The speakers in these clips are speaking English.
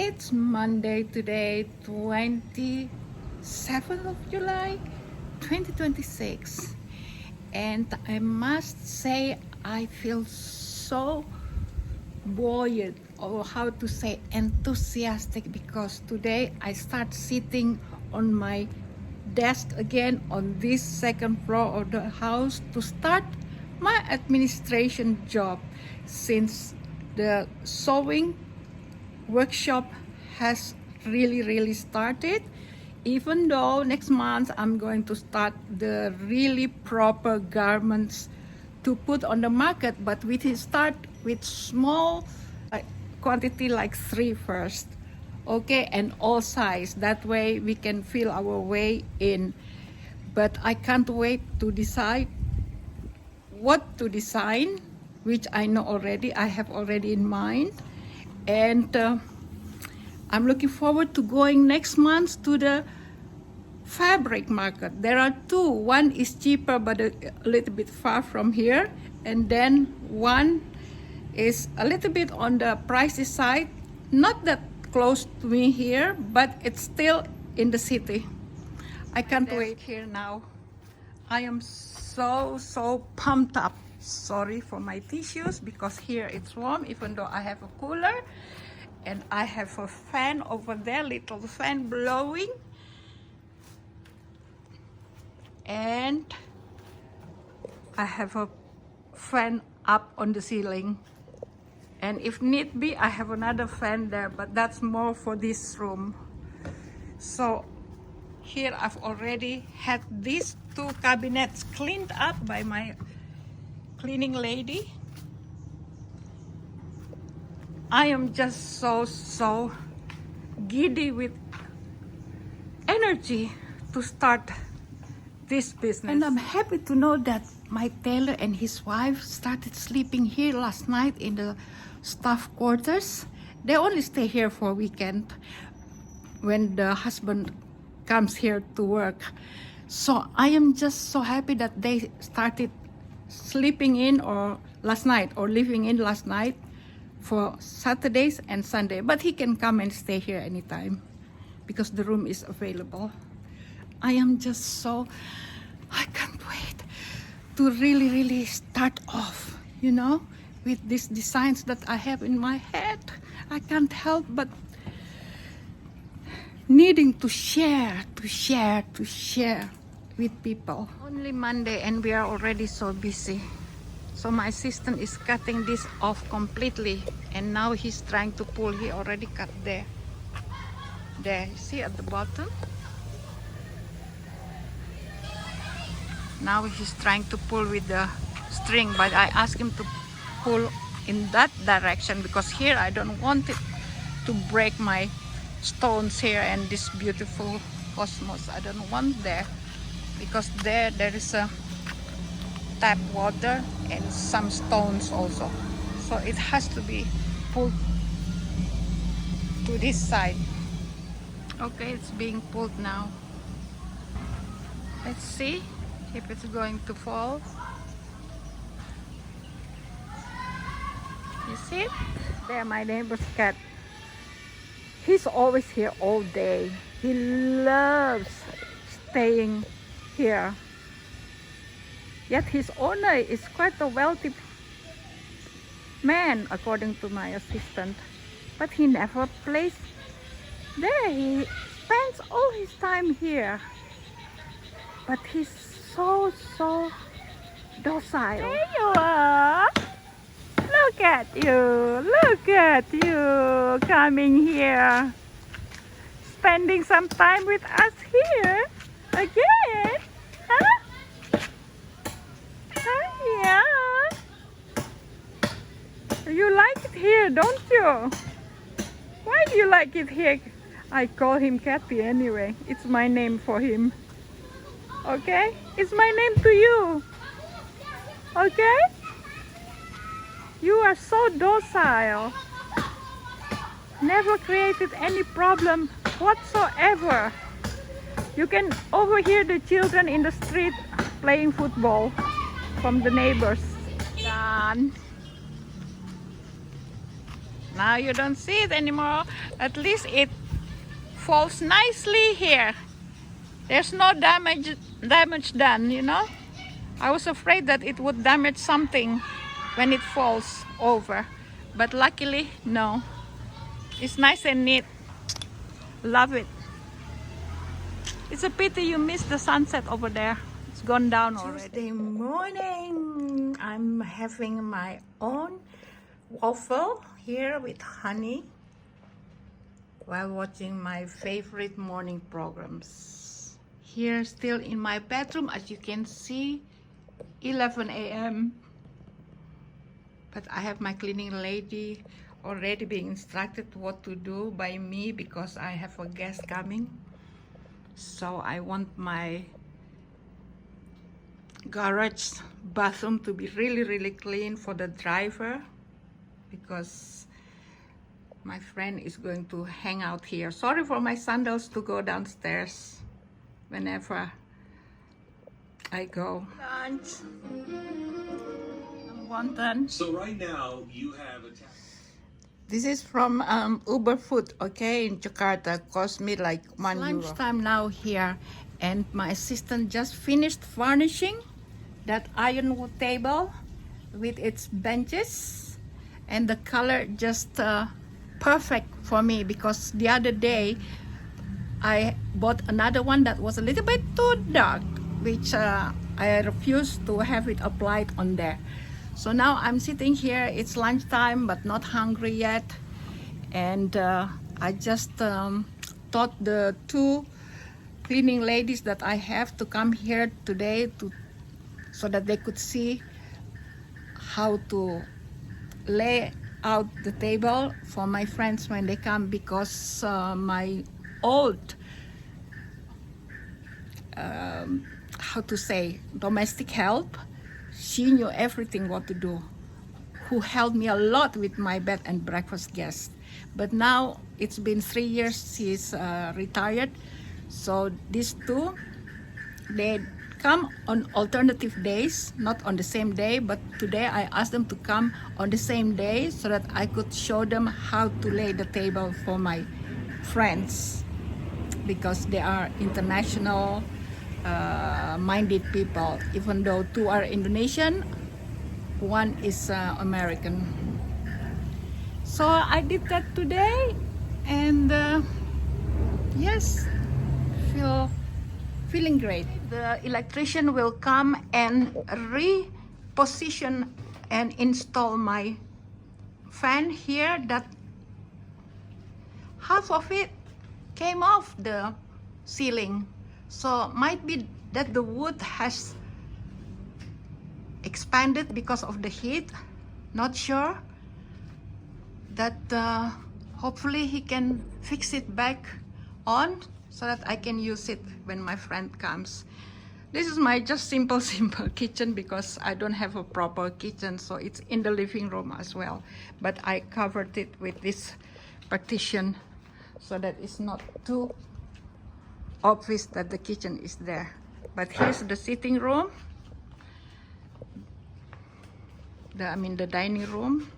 It's Monday today, 27th of July, 2026. And I must say I feel so buoyant, or how to say enthusiastic, because today I start sitting on my desk again on this second floor of the house to start my administration job, since the sewing workshop has really started. Even though next month I'm going to start the really proper garments to put on the market, but we will start with small quantity, like 3 first, okay, and all size. That way we can feel our way in. But I can't wait to decide what to design, which I know already, I have already in mind. And I'm looking forward to going next month to the fabric market. There are two. One is cheaper but a little bit far from here, and then one is a little bit on the pricey side, not that close to me here, but it's still in the city. I can't wait here now. I am so pumped up. Sorry for my tissues, because here it's warm, even though I have a cooler and I have a fan over there, little fan blowing, and I have a fan up on the ceiling, and if need be I have another fan there, but that's more for this room. So here I've already had these 2 cabinets cleaned up by my cleaning lady. I am just so giddy with energy to start this business. And I'm happy to know that my tailor and his wife started sleeping here last night in the staff quarters. They only stay here for a weekend when the husband comes here to work. So I am just so happy that they started sleeping in or last night, or living in last night, for Saturdays and Sunday. But he can come and stay here anytime because the room is available. I am just so, I can't wait to really start off, you know, with these designs that I have in my head. I can't help but needing to share with people. Only Monday and we are already so busy. So my assistant is cutting this off completely, and now he's trying to pull. He already cut there, you see at the bottom. Now he's trying to pull with the string, but I asked him to pull in that direction, because here I don't want it to break my stones here and this beautiful cosmos. I don't want there, because there is a tap water and some stones also, so it has to be pulled to this side. Okay, it's being pulled now. Let's see if it's going to fall. You see it? There, my neighbor's cat. He's always here all day. He loves staying here. Yet his owner is quite a wealthy man, according to my assistant. But he never plays there. He spends all his time here. But he's so docile. There you are! Look at you coming here, spending some time with us here again, huh? Yeah. You like it here, don't you? Why do you like it here? I call him Kathy anyway. It's my name for him. Okay? It's my name to you. Okay? You are so docile. Never created any problem whatsoever. You can overhear the children in the street playing football from the neighbors. Done. Now you don't see it anymore. At least it falls nicely here. There's no damage done, you know. I was afraid that it would damage something when it falls over, but luckily no. It's nice and neat. Love it. It's a pity you missed the sunset over there. It's gone down already. Tuesday morning, I'm having my own waffle here with honey while watching my favorite morning programs. Here still in my bedroom, as you can see, 11 a.m. But I have my cleaning lady already being instructed what to do by me because I have a guest coming. So I want my garage bathroom to be really clean for the driver because my friend is going to hang out here. Sorry for my sandals to go downstairs whenever I go. Lunch. Wonton. So right now you have a This is from Uber Food, okay, in Jakarta. Cost me like €1. Lunchtime now here, and my assistant just finished varnishing that ironwood table with its benches, and the color just perfect for me because the other day I bought another one that was a little bit too dark, which I refused to have it applied on there. So now I'm sitting here, it's lunchtime but not hungry yet, and I just taught the two cleaning ladies that I have to come here today so that they could see how to lay out the table for my friends when they come, because my old how to say domestic help, she knew everything what to do, who helped me a lot with my bed and breakfast guests. But now it's been 3 years she's retired, so these two, they come on alternative days, not on the same day, but today I asked them to come on the same day so that I could show them how to lay the table for my friends, because they are international minded people, even though two are Indonesian, one is American. So I did that today, and yes, feeling great. The electrician will come and reposition and install my fan here that half of it came off the ceiling. So might be that the wood has expanded because of the heat, not sure. That hopefully he can fix it back on so that I can use it when my friend comes. This is my just simple kitchen because I don't have a proper kitchen, so it's in the living room as well. But I covered it with this partition so that it's not too obvious that the kitchen is there. But here's the sitting room, the dining room,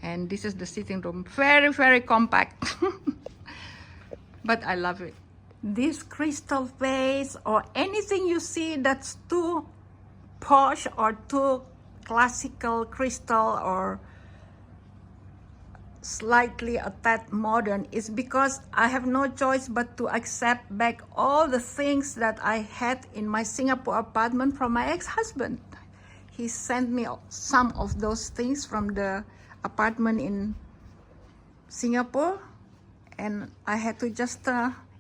and this is the sitting room. Very compact. But I love it. This crystal vase or anything you see that's too posh or too classical crystal or slightly a tad modern is because I have no choice but to accept back all the things that I had in my Singapore apartment from my ex-husband. He sent me some of those things from the apartment in Singapore, and I had to just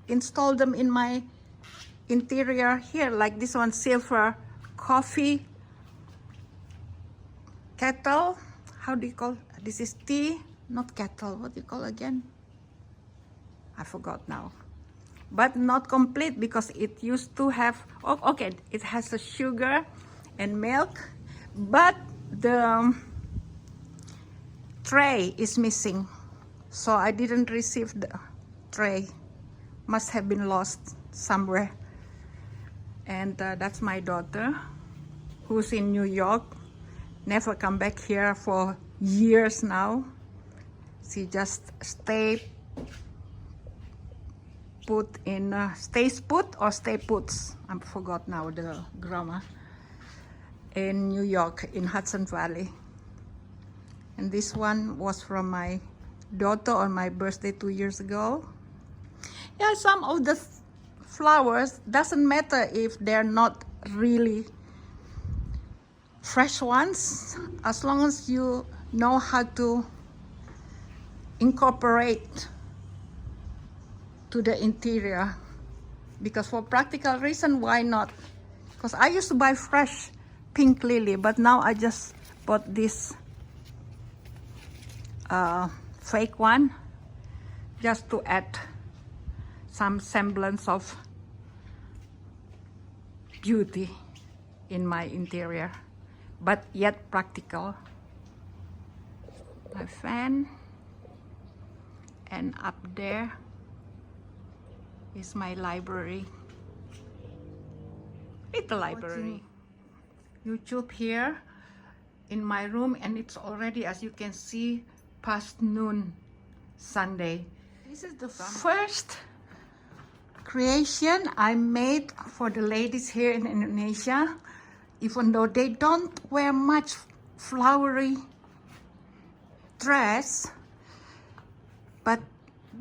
install them in my interior here, like this one, silver coffee kettle. How do you call this? Is tea, not kettle. What do you call again? I forgot now. But not complete because it used to have, oh, okay, it has a sugar and milk, but the tray is missing, so I didn't receive the tray. Must have been lost somewhere. And that's my daughter, who's in New York, never come back here for years now. She just stays put, or stay puts. I forgot now the grammar. In New York, in Hudson Valley. And this one was from my daughter on my birthday 2 years ago. Yeah, some of the flowers, doesn't matter if they're not really fresh ones, as long as you know how to incorporate to the interior. Because for practical reason, why not? Because I used to buy fresh pink lily, but now I just bought this fake one just to add some semblance of beauty in my interior, but yet practical. My fan, and up there is my library. Little library. YouTube here in my room, and it's already, as you can see, past noon Sunday. This is the first creation I made for the ladies here in Indonesia, even though they don't wear much flowery dress, but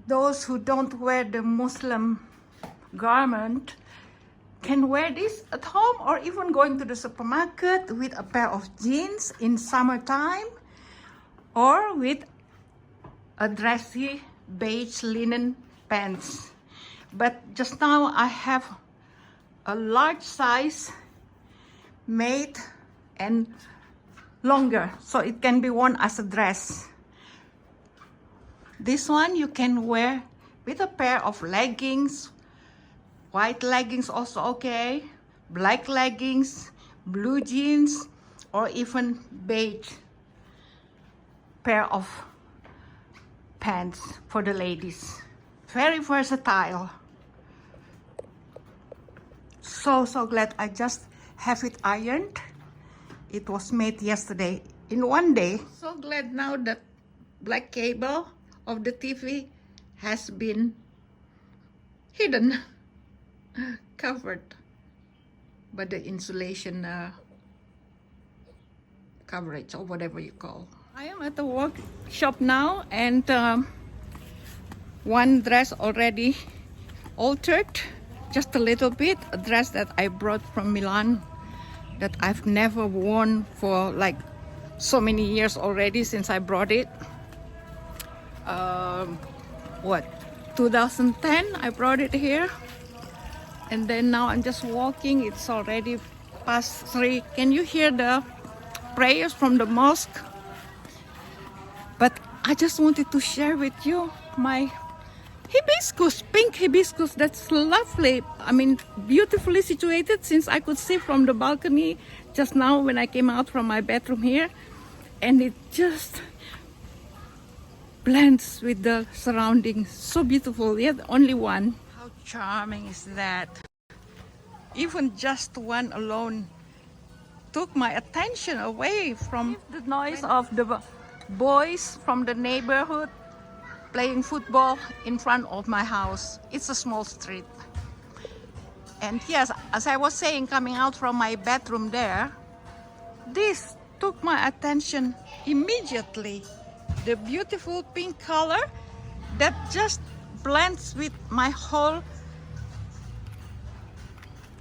those who don't wear the Muslim garment can wear this at home, or even going to the supermarket with a pair of jeans in summertime, or with a dressy beige linen pants. But just now I have a large size made and longer, so it can be worn as a dress. This one you can wear with a pair of leggings, white leggings also okay, black leggings, blue jeans, or even beige pair of pants for the ladies. Very versatile. So glad I just have it ironed. It was made yesterday in one day. So glad now that black cable of the TV has been hidden, covered by the insulation coverage, or whatever you call. I am at the workshop now, and one dress already altered just a little bit, a dress that I brought from Milan that I've never worn for like so many years already since I brought it. 2010 I brought it here, and then now I'm just walking. It's already past 3. Can you hear the prayers from the mosque? But I just wanted to share with you my hibiscus, pink hibiscus. That's lovely. I mean, beautifully situated, since I could see from the balcony just now when I came out from my bedroom here, and it just blends with the surroundings. So beautiful. Yet only one. How charming is that? Even just one alone took my attention away from the noise of the boys from the neighborhood playing football in front of my house. It's a small street. And yes, as I was saying, coming out from my bedroom there, this took my attention immediately. The beautiful pink color that just blends with my whole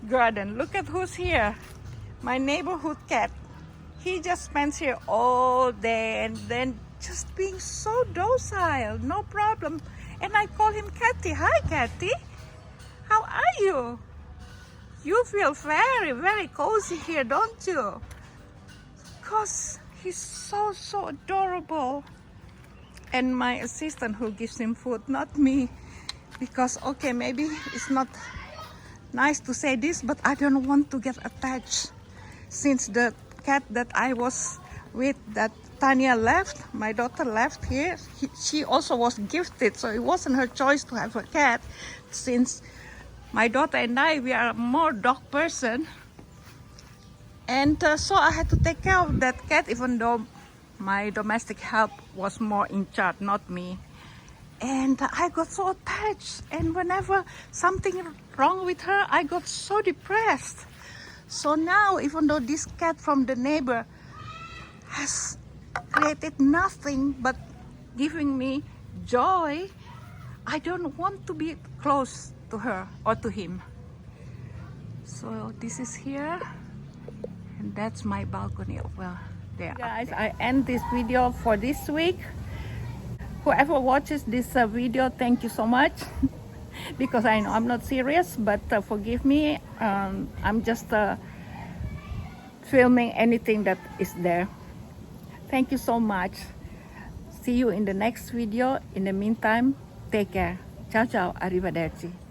garden. Look at who's here. My neighborhood cat. He just spends here all day, and then just being so docile, no problem. And I call him Catty. Hi, Catty. How are you? You feel very, very cozy here, don't you? Because he's so adorable. And my assistant who gives him food, not me. Because, okay, maybe it's not nice to say this, but I don't want to get attached. Since the cat that I was with, that Tanya left, my daughter left here, she also was gifted, so it wasn't her choice to have a cat. Since my daughter and I, we are more dog person, and so I had to take care of that cat, even though My domestic help was more in charge, not me. And I got so attached. And whenever something wrong with her, I got so depressed. So now, even though this cat from the neighbor has created nothing but giving me joy, I don't want to be close to her or to him. So this is here, and that's my balcony. Well, there. Guys, I end this video for this week. Whoever watches this video, thank you so much. Because I know I'm not serious, but forgive me. I'm just filming anything that is there. Thank you so much. See you in the next video. In the meantime, take care. Ciao ciao, arrivederci.